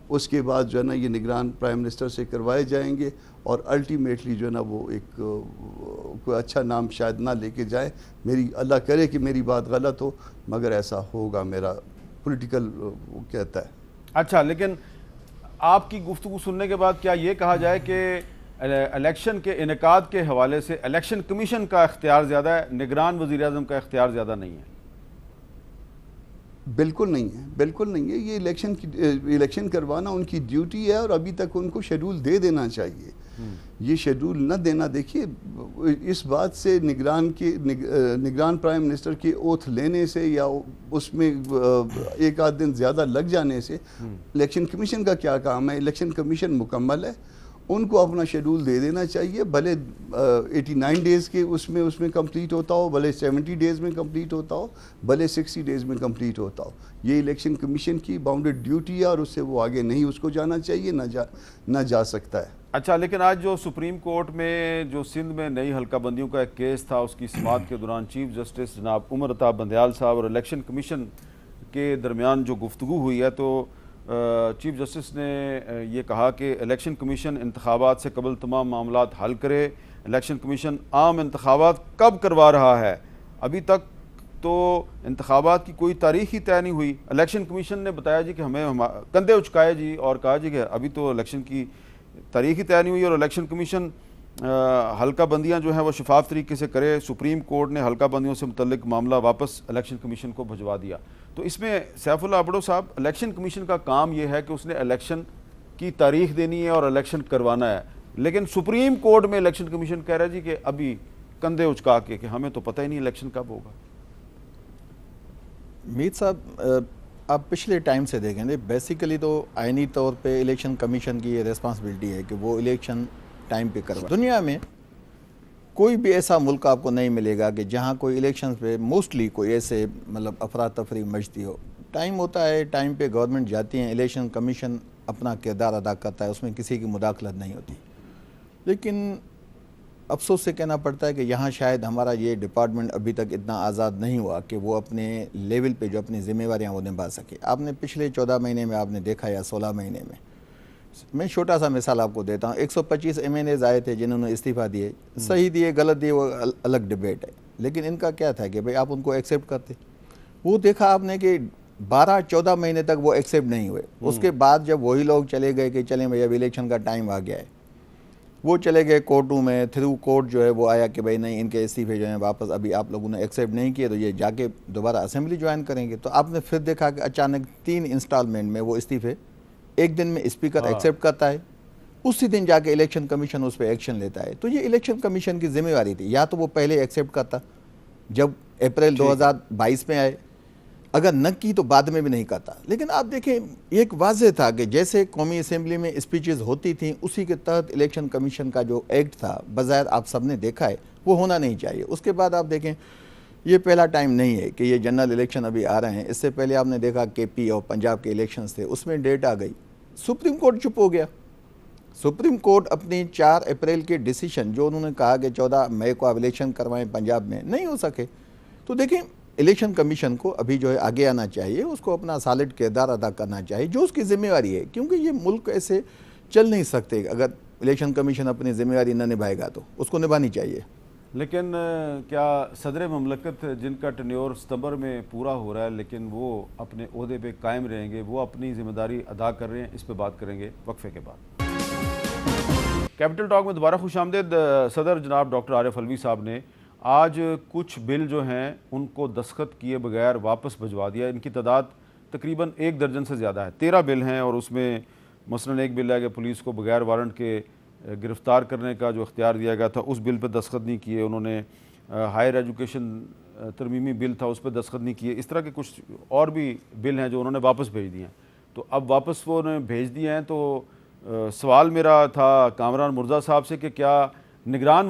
اس کے بعد جو ہے نا یہ نگران پرائم منسٹر سے کروائے جائیں گے اور الٹیمیٹلی جو ہے نا وہ ایک کوئی اچھا نام شاید نہ لے کے جائیں. میری اللہ کرے کہ میری بات غلط ہو مگر ایسا ہوگا, میرا پولیٹیکل وہ کہتا ہے. اچھا, لیکن آپ کی گفتگو سننے کے بعد کیا یہ کہا جائے کہ الیکشن کے انعقاد کے حوالے سے الیکشن کمیشن کا اختیار زیادہ ہے, نگران وزیر اعظم کا اختیار زیادہ نہیں ہے؟ بالکل نہیں ہے, بالکل نہیں ہے. یہ الیکشن کروانا ان کی ڈیوٹی ہے اور ابھی تک ان کو شیڈول دے دینا چاہیے. یہ شیڈول نہ دینا, دیکھیے اس بات سے نگران پرائم منسٹر کی اوتھ لینے سے یا اس میں ایک آدھ دن زیادہ لگ جانے سے الیکشن کمیشن کا کیا کام ہے؟ الیکشن کمیشن مکمل ہے, ان کو اپنا شیڈول دے دینا چاہیے. بھلے 89 ڈیز کے اس میں کمپلیٹ ہوتا ہو, بھلے 70 ڈیز میں کمپلیٹ ہوتا ہو, بھلے 60 ڈیز میں کمپلیٹ ہوتا ہو. یہ الیکشن کمیشن کی باؤنڈیڈ ڈیوٹی ہے اور اس سے وہ آگے نہیں اس کو جانا چاہیے, نہ جا سکتا ہے. اچھا, لیکن آج جو سپریم کورٹ میں جو سندھ میں نئی حلقہ بندیوں کا ایک کیس تھا, اس کی سماعت کے دوران چیف جسٹس جناب عمر عطا بندیال صاحب اور الیکشن کمیشن کے درمیان جو گفتگو ہوئی ہے, تو چیف جسٹس نے یہ کہا کہ الیکشن کمیشن انتخابات سے قبل تمام معاملات حل کرے. الیکشن کمیشن عام انتخابات کب کروا رہا ہے؟ ابھی تک تو انتخابات کی کوئی تاریخ ہی طے نہیں ہوئی. الیکشن کمیشن نے بتایا جی کہ ہمیں کندھے اچکائے جی اور کہا جی کہ ابھی تو الیکشن کی تاریخ ہی طے نہیں ہوئی, اور الیکشن کمیشن حلقہ بندیاں جو ہیں وہ شفاف طریقے سے کرے. سپریم کورٹ نے حلقہ بندیوں سے متعلق معاملہ واپس الیکشن کمیشن کو بھجوا دیا. تو اس میں سیف اللہ ابڑو صاحب, الیکشن کمیشن کا کام یہ ہے کہ اس نے الیکشن کی تاریخ دینی ہے اور الیکشن کروانا ہے, لیکن سپریم کورٹ میں الیکشن کمیشن کہہ رہا ہے جی کہ ابھی کندھے اچکا کے کہ ہمیں تو پتہ ہی نہیں الیکشن کب ہوگا. میر صاحب, آپ پچھلے ٹائم سے دیکھیں گے, بیسیکلی تو آئینی طور پہ الیکشن کمیشن کی یہ ریسپانسبلٹی ہے کہ وہ الیکشن ٹائم پہ کروائے. دنیا میں کوئی بھی ایسا ملک آپ کو نہیں ملے گا کہ جہاں کوئی الیکشن پہ موسٹلی کوئی ایسے مطلب افراتفری مچتی ہو. ٹائم ہوتا ہے, ٹائم پہ گورنمنٹ جاتی ہیں, الیکشن کمیشن اپنا کردار ادا کرتا ہے, اس میں کسی کی مداخلت نہیں ہوتی. لیکن افسوس سے کہنا پڑتا ہے کہ یہاں شاید ہمارا یہ ڈپارٹمنٹ ابھی تک اتنا آزاد نہیں ہوا کہ وہ اپنے لیول پہ جو اپنی ذمہ داریاں وہ نبھا سکے. آپ نے پچھلے 14 مہینے میں آپ نے دیکھا یا 16 مہینے میں چھوٹا سا مثال آپ کو دیتا ہوں. 125 MNAs آئے تھے جنہوں نے استعفیٰ دیے, صحیح دیے غلط دیے وہ الگ ڈبیٹ ہے, لیکن ان کا کیا تھا کہ بھئی آپ ان کو ایکسیپٹ کرتے. وہ دیکھا آپ نے کہ 12-14 مہینے تک وہ ایکسیپٹ نہیں ہوئے. اس کے بعد جب وہی لوگ چلے گئے کہ چلیں بھئی اب الیکشن کا ٹائم آ گیا ہے, وہ چلے گئے کورٹوں میں, تھرو کورٹ جو ہے وہ آیا کہ بھئی نہیں ان کے استعفے جو ہیں واپس ابھی آپ لوگوں نے ایکسیپٹ نہیں کیے تو یہ جا کے دوبارہ اسمبلی جوائن کریں گے. تو آپ نے پھر دیکھا کہ اچانک 3 انسٹالمنٹ میں وہ استعفے ایک دن میں اسپیکر ایکسیپٹ کرتا ہے, اسی دن جا کے الیکشن کمیشن اس پہ ایکشن لیتا ہے. تو یہ الیکشن کمیشن کی ذمہ داری تھی, یا تو وہ پہلے ایکسیپٹ کرتا جب اپریل 2022 میں آئے, اگر نہ کی تو بعد میں بھی نہیں کرتا. لیکن آپ دیکھیں ایک واضح تھا کہ جیسے قومی اسمبلی میں اسپیچز ہوتی تھیں اسی کے تحت الیکشن کمیشن کا جو ایکٹ تھا بظاہر آپ سب نے دیکھا ہے وہ ہونا نہیں چاہیے. اس کے بعد آپ دیکھیں یہ پہلا ٹائم نہیں ہے کہ یہ جنرل الیکشن ابھی آ رہے ہیں. اس سے پہلے آپ نے دیکھا KP اور پنجاب کے الیکشنز تھے, اس میں ڈیٹ آ گئی, سپریم کورٹ چپ ہو گیا. سپریم کورٹ اپنی 4 اپریل کے ڈیسیشن جو انہوں نے کہا کہ 14 مئی کو آپ الیکشن کروائیں پنجاب میں, نہیں ہو سکے. تو دیکھیں الیکشن کمیشن کو ابھی جو ہے آگے آنا چاہیے, اس کو اپنا سالڈ کردار ادا کرنا چاہیے جو اس کی ذمہ داری ہے, کیونکہ یہ ملک ایسے چل نہیں سکتے. اگر الیکشن کمیشن اپنی ذمہ داری نہ نبھائے گا تو اس کو نبھانی چاہیے. لیکن کیا صدر مملکت جن کا ٹینیور ستمبر میں پورا ہو رہا ہے لیکن وہ اپنے عہدے پہ قائم رہیں گے, وہ اپنی ذمہ داری ادا کر رہے ہیں؟ اس پہ بات کریں گے وقفے کے بعد. کیپٹل ٹاک میں دوبارہ خوش آمدید. صدر جناب ڈاکٹر عارف علوی صاحب نے آج کچھ بل جو ہیں ان کو دستخط کیے بغیر واپس بھجوا دیا. ان کی تعداد تقریباً 1 درجن سے زیادہ ہے, 13 بل ہیں, اور اس میں مثلاً ایک بل ہے کہ پولیس کو بغیر وارنٹ کے گرفتار کرنے کا جو اختیار دیا گیا تھا اس بل پہ دستخط نہیں کیے. انہوں نے ہائر ایجوکیشن ترمیمی بل تھا اس پہ دستخط نہیں کیے. اس طرح کے کچھ اور بھی بل ہیں جو انہوں نے واپس بھیج دیے ہیں. تو اب واپس وہ انہوں نے بھیج دیے ہیں. تو سوال میرا تھا کامران مرزا صاحب سے کہ کیا نگران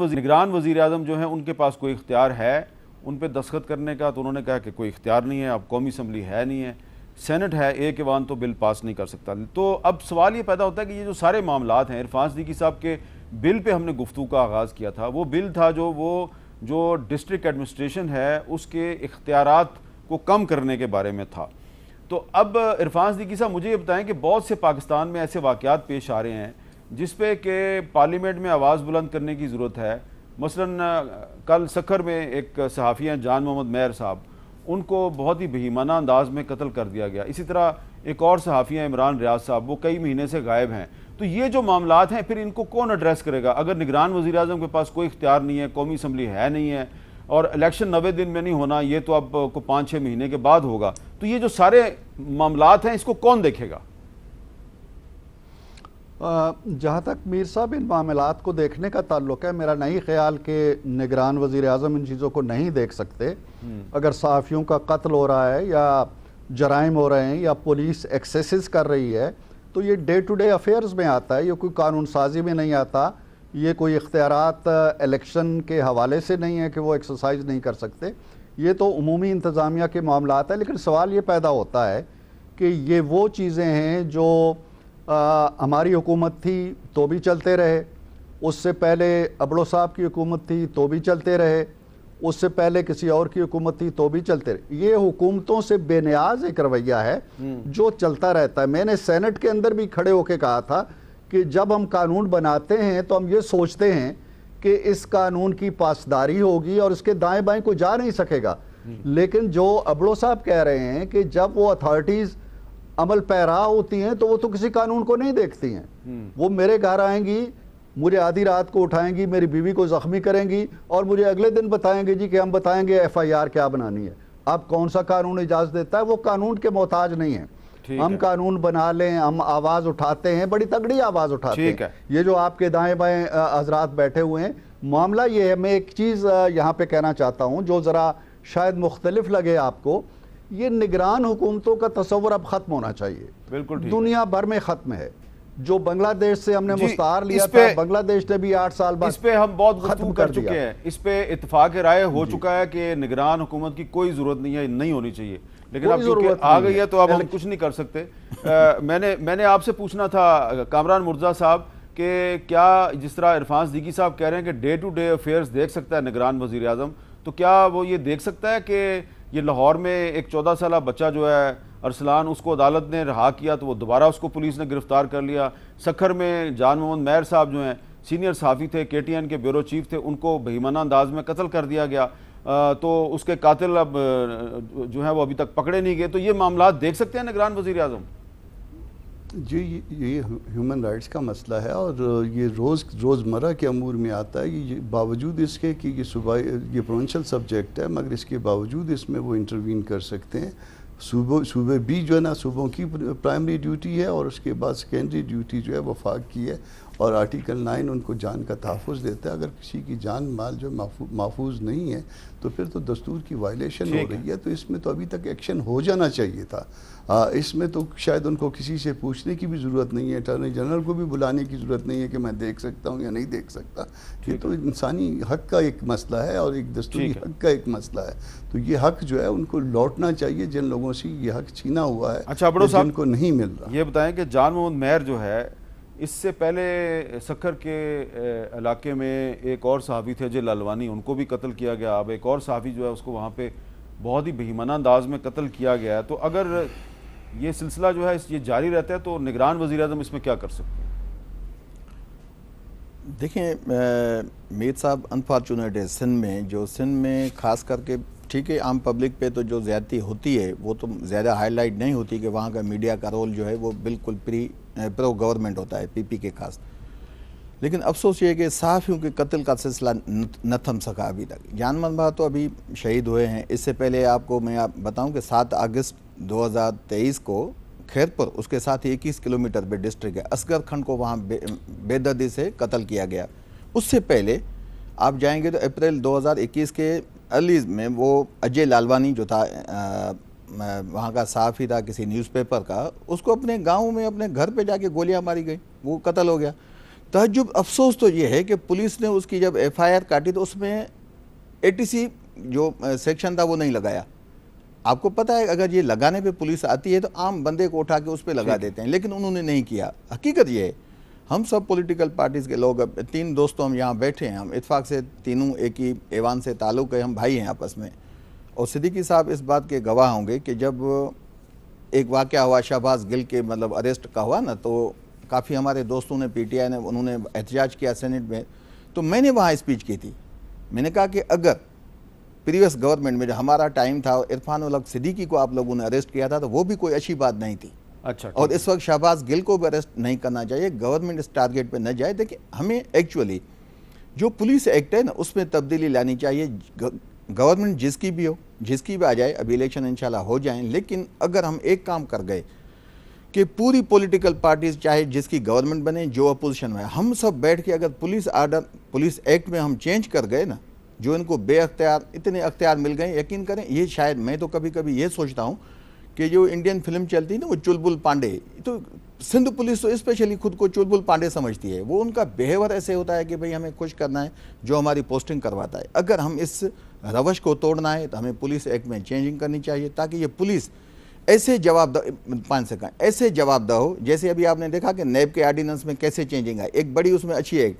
وزیر اعظم جو ہیں ان کے پاس کوئی اختیار ہے ان پہ دستخط کرنے کا؟ تو انہوں نے کہا کہ کوئی اختیار نہیں ہے, اب قومی اسمبلی ہے نہیں ہے, سینٹ ہے, ایک ایوان تو بل پاس نہیں کر سکتا. تو اب سوال یہ پیدا ہوتا ہے کہ یہ جو سارے معاملات ہیں, عرفان صدیقی صاحب کے بل پہ ہم نے گفتگو کا آغاز کیا تھا, وہ بل تھا جو ڈسٹرکٹ ایڈمنسٹریشن ہے اس کے اختیارات کو کم کرنے کے بارے میں تھا. تو اب عرفان صدیقی صاحب مجھے یہ بتائیں کہ بہت سے پاکستان میں ایسے واقعات پیش آ رہے ہیں جس پہ کہ پارلیمنٹ میں آواز بلند کرنے کی ضرورت ہے. مثلا کل سکھر میں ایک صحافی ہیں جان محمد مہر صاحب, ان کو بہت ہی بہیمانہ انداز میں قتل کر دیا گیا. اسی طرح ایک اور صحافی ہیں عمران ریاض صاحب, وہ کئی مہینے سے غائب ہیں. تو یہ جو معاملات ہیں پھر ان کو کون ایڈریس کرے گا اگر نگران وزیر اعظم کے پاس کوئی اختیار نہیں ہے, قومی اسمبلی ہے نہیں ہے, اور الیکشن 90 دن میں نہیں ہونا, یہ تو اب کو 5-6 مہینے کے بعد ہوگا. تو یہ جو سارے معاملات ہیں اس کو کون دیکھے گا؟ جہاں تک میر صاحب ان معاملات کو دیکھنے کا تعلق ہے, میرا نہیں خیال کہ نگران وزیر اعظم ان چیزوں کو نہیں دیکھ سکتے. اگر صحافیوں کا قتل ہو رہا ہے یا جرائم ہو رہے ہیں یا پولیس ایکسیسز کر رہی ہے تو یہ ڈے ٹو ڈے افیئرز میں آتا ہے, یہ کوئی قانون سازی میں نہیں آتا, یہ کوئی اختیارات الیکشن کے حوالے سے نہیں ہے کہ وہ ایکسرسائز نہیں کر سکتے, یہ تو عمومی انتظامیہ کے معاملات ہیں. لیکن سوال یہ پیدا ہوتا ہے کہ یہ وہ چیزیں ہیں جو ہماری حکومت تھی تو بھی چلتے رہے, اس سے پہلے ابڑو صاحب کی حکومت تھی تو بھی چلتے رہے, اس سے پہلے کسی اور کی حکومت تھی تو بھی چلتے رہے. یہ حکومتوں سے بے نیاز ایک رویہ ہے جو چلتا رہتا ہے. میں نے سینٹ کے اندر بھی کھڑے ہو کے کہا تھا کہ جب ہم قانون بناتے ہیں تو ہم یہ سوچتے ہیں کہ اس قانون کی پاسداری ہوگی اور اس کے دائیں بائیں کوئی جا نہیں سکے گا. لیکن جو ابڑو صاحب کہہ رہے ہیں کہ جب وہ اتھارٹیز عمل پیرا ہوتی ہیں تو وہ تو کسی قانون کو نہیں دیکھتی ہیں. وہ میرے گھر آئیں گی, مجھے آدھی رات کو اٹھائیں گی, میری بیوی کو زخمی کریں گی اور مجھے اگلے دن بتائیں گے جی کہ ہم بتائیں گے FIR کیا بنانی ہے. اب کون سا قانون اجازت دیتا ہے؟ وہ قانون کے محتاج نہیں ہیں. ہم قانون بنا لیں, ہم آواز اٹھاتے ہیں, بڑی تگڑی آواز اٹھاتے ہیں. یہ جو آپ کے دائیں بائیں حضرات بیٹھے ہوئے ہیں, معاملہ یہ ہے. میں ایک چیز یہاں پہ کہنا چاہتا ہوں جو ذرا شاید مختلف لگے آپ کو. یہ نگران حکومتوں کا تصور اب ختم ہونا چاہیے. بالکل دنیا بھر میں ختم ہے. جو بنگلہ دیش سے ہم نے مستعار لیا تھا, بنگلہ دیش نے بھی 8 سال بعد اس پہ ہم بہت گفتگو کر چکے ہیں. اس پہ اتفاق رائے ہو چکا ہے کہ نگران حکومت کی کوئی ضرورت نہیں ہے, نہیں ہونی چاہیے. لیکن اب چونکہ آ گئی ہے تو اب ہم کچھ نہیں کر سکتے. میں نے آپ سے پوچھنا تھا کامران مرزا صاحب کہ کیا جس طرح عرفان صدیقی صاحب کہہ رہے ہیں کہ ڈے ٹو ڈے افیئرز دیکھ سکتا ہے نگران وزیر اعظم, تو کیا وہ یہ دیکھ سکتا ہے کہ یہ لاہور میں ایک 14 سالہ بچہ جو ہے ارسلان, اس کو عدالت نے رہا کیا تو وہ دوبارہ اس کو پولیس نے گرفتار کر لیا. سکھر میں جان محمد مہر صاحب جو ہیں سینئر صحافی تھے, KTN کے بیورو چیف تھے, ان کو بہیمانہ انداز میں قتل کر دیا گیا. تو اس کے قاتل اب جو ہیں وہ ابھی تک پکڑے نہیں گئے. تو یہ معاملات دیکھ سکتے ہیں نگران وزیر اعظم؟ جی, یہ ہیومن رائٹس کا مسئلہ ہے اور یہ روزمرہ کے امور میں آتا ہے. یہ باوجود اس کے کہ یہ پروونشل سبجیکٹ ہے, مگر اس کے باوجود اس میں وہ انٹروین کر سکتے ہیں. صوبے بھی جو ہے نا, صوبوں کی پرائمری ڈیوٹی ہے اور اس کے بعد سیکنڈری ڈیوٹی جو ہے وفاق کی ہے, اور آرٹیکل 9 ان کو جان کا تحفظ دیتا ہے. اگر کسی کی جان مال جو محفوظ نہیں ہے تو پھر تو دستور کی وائلیشن ہو رہی ہے. تو اس میں تو ابھی تک ایکشن ہو جانا چاہیے تھا. اس میں تو شاید ان کو کسی سے پوچھنے کی بھی ضرورت نہیں ہے, اٹارنی جنرل کو بھی بلانے کی ضرورت نہیں ہے کہ میں دیکھ سکتا ہوں یا نہیں دیکھ سکتا. یہ تو انسانی حق کا ایک مسئلہ ہے اور ایک دستوری حق کا ایک مسئلہ ہے. تو یہ حق جو ہے ان کو لوٹنا چاہیے جن لوگوں سے یہ حق چھینا ہوا ہے, اچھا بڑو صاحب, جن کو نہیں مل رہا. یہ بتائیں کہ جان محمد مہر جو ہے, اس سے پہلے سکھر کے علاقے میں ایک اور صحافی تھے جے لالوانی, ان کو بھی قتل کیا گیا. اب ایک اور صحافی جو ہے اس کو وہاں پہ بہت ہی بہیمانہ انداز میں قتل کیا گیا ہے. تو اگر یہ سلسلہ جو ہے یہ جاری رہتا ہے تو نگران وزیر اعظم اس میں کیا کر سکتے ہیں؟ دیکھیں میر صاحب, انفارچونیٹ ہے سندھ میں خاص کر کے, ٹھیک ہے عام پبلک پہ تو جو زیادتی ہوتی ہے وہ تو زیادہ ہائی لائٹ نہیں ہوتی کہ وہاں کا میڈیا کا رول جو ہے وہ بالکل پرو گورنمنٹ ہوتا ہے, PP کے خاص. لیکن افسوس یہ ہے کہ صحافیوں کے قتل کا سلسلہ نہ تھم سکا ابھی تک. جان محمد تو ابھی شہید ہوئے ہیں. اس سے پہلے آپ کو میں بتاؤں کہ 7 اگست 2023 کو خیرپور, اس کے ساتھ 21 کلومیٹر پہ ڈسٹرکٹ ہے, اصغر خان کو وہاں بے دردی سے قتل کیا گیا. اس سے پہلے آپ جائیں گے تو اپریل 2021 کے ارلی میں وہ اجے لالوانی جو تھا, وہاں کا صحافی تھا کسی نیوز پیپر کا, اس کو اپنے گاؤں میں اپنے گھر پہ جا کے گولیاں ماری گئی, وہ قتل ہو گیا. تعجب افسوس تو یہ ہے کہ پولیس نے اس کی جب FIR کاٹی تو اس میں ATC جو سیکشن تھا وہ نہیں لگایا. آپ کو پتہ ہے اگر یہ لگانے پہ پولیس آتی ہے تو عام بندے کو اٹھا کے اس پہ لگا دیتے ہیں, لیکن انہوں نے نہیں کیا. حقیقت یہ ہے, ہم سب پولیٹیکل پارٹیز کے لوگ, 3 دوستوں ہم یہاں بیٹھے ہیں, ہم اتفاق سے تینوں ایک ہی ایوان سے تعلق ہے, ہم بھائی ہیں آپس میں. اور صدیقی صاحب اس بات کے گواہ ہوں گے کہ جب ایک واقعہ ہوا شہباز گل کے مطلب اریسٹ کا ہوا نا، تو کافی ہمارے دوستوں نے پی ٹی آئی نے انہوں نے احتجاج کیا سینٹ میں، تو میں نے وہاں اسپیچ کی تھی. میں نے کہا کہ اگر پریویس گورنمنٹ میں جو ہمارا ٹائم تھا عرفان الحق صدیقی کو آپ لوگوں نے اریسٹ کیا تھا تو وہ بھی کوئی اچھی بات نہیں تھی. اچھا، اور اس وقت شہباز گل کو بھی اریسٹ نہیں کرنا چاہیے. گورنمنٹ اس ٹارگیٹ پہ نہ جائے. دیکھیں ہمیں ایکچولی جو پولیس ایکٹ ہے نا اس میں تبدیلی لانی چاہیے. گورنمنٹ جس کی بھی ہو، جس کی بھی آ جائے، ابھی الیکشن انشاءاللہ ہو جائیں، لیکن اگر ہم ایک کام کر گئے کہ پوری پولیٹیکل پارٹیز چاہے جس کی گورنمنٹ بنے، جو اپوزیشن میں، ہم سب بیٹھ کے اگر پولیس آرڈر پولیس ایکٹ میں ہم چینج کر گئے نا، جو ان کو بے اختیار اتنے اختیار مل گئے، یقین کریں یہ شاید میں تو کبھی کبھی یہ سوچتا ہوں کہ جو انڈین فلم چلتی ہے نا وہ چلبل پانڈے، تو سندھ پولیس تو اسپیشلی خود کو چلبل پانڈے سمجھتی ہے. وہ ان کا بیہیور ایسے ہوتا ہے کہ بھئی ہمیں خوش کرنا ہے، جو ہماری پوسٹنگ کرواتا ہے. اگر ہم اس روش کو توڑنا ہے تو ہمیں پولیس ایکٹ میں چینجنگ کرنی چاہیے تاکہ یہ پولیس ایسے جواب دہ ہو. جیسے ابھی آپ نے دیکھا کہ نیب کے آرڈیننس میں کیسے چینجنگ آئی. ایک بڑی اس میں اچھی ہے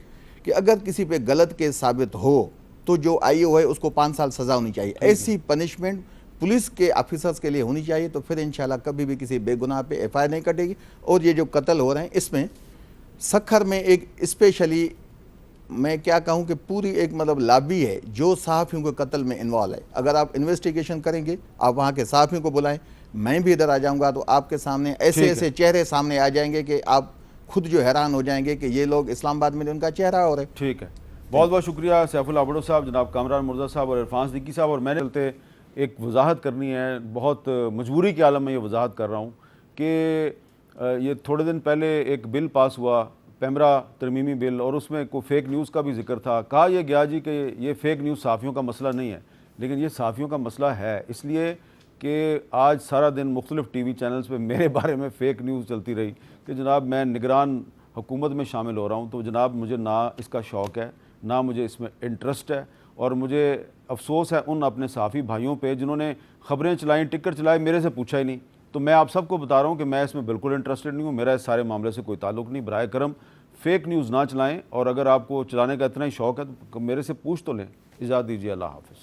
کہ اگر کسی پہ غلط کیس ثابت ہو تو جو آئی او ہے اس کو 5 سال سزا ہونی چاہیے. ایسی پنشمنٹ پولیس کے آفیسرز کے لیے ہونی چاہیے، تو پھر انشاءاللہ کبھی بھی کسی بے گناہ پہ ایف آئی آر نہیں کٹے گی. اور یہ جو قتل ہو رہے ہیں اس میں سکھر میں ایک اسپیشلی میں کیا کہوں کہ پوری ایک مطلب لابی ہے جو صحافیوں کے قتل میں انوالو ہے. اگر آپ انویسٹیگیشن کریں گے، آپ وہاں کے صحافیوں کو بلائیں، میں بھی ادھر آ جاؤں گا، تو آپ کے سامنے ایسے چہرے سامنے آ جائیں گے کہ آپ خود جو حیران ہو جائیں گے کہ یہ لوگ اسلام آباد میں ان کا چہرہ ہو رہا ہے. ٹھیک ہے، بہت بہت شکریہ سیف اللہ بھٹو صاحب، جناب کامران مرزا صاحب اور عرفان صدیقی صاحب. اور میں نے چلتے ایک وضاحت کرنی ہے، بہت مجبوری کے عالم میں یہ وضاحت کر رہا ہوں کہ یہ تھوڑے دن پہلے ایک بل پاس ہوا، پیمرا ترمیمی بل، اور اس میں کوئی فیک نیوز کا بھی ذکر تھا. کہا یہ گیا جی کہ یہ فیک نیوز صحافیوں کا مسئلہ نہیں ہے، لیکن یہ صحافیوں کا مسئلہ ہے، اس لیے کہ آج سارا دن مختلف ٹی وی چینلز پہ میرے بارے میں فیک نیوز چلتی رہی کہ جناب میں نگران حکومت میں شامل ہو رہا ہوں. تو جناب مجھے نہ اس کا شوق ہے، نہ مجھے اس میں انٹرسٹ ہے، اور مجھے افسوس ہے ان اپنے صحافی بھائیوں پہ جنہوں نے خبریں چلائیں، ٹکٹ چلائے، میرے سے پوچھا ہی نہیں. تو میں آپ سب کو بتا رہا ہوں کہ میں اس میں بالکل انٹرسٹڈ نہیں ہوں، میرا اس سارے معاملے سے کوئی تعلق نہیں. برائے کرم فیک نیوز نہ چلائیں، اور اگر آپ کو چلانے کا اتنا ہی شوق ہے تو میرے سے پوچھ تو لیں. اجازت دیجیے، اللہ حافظ.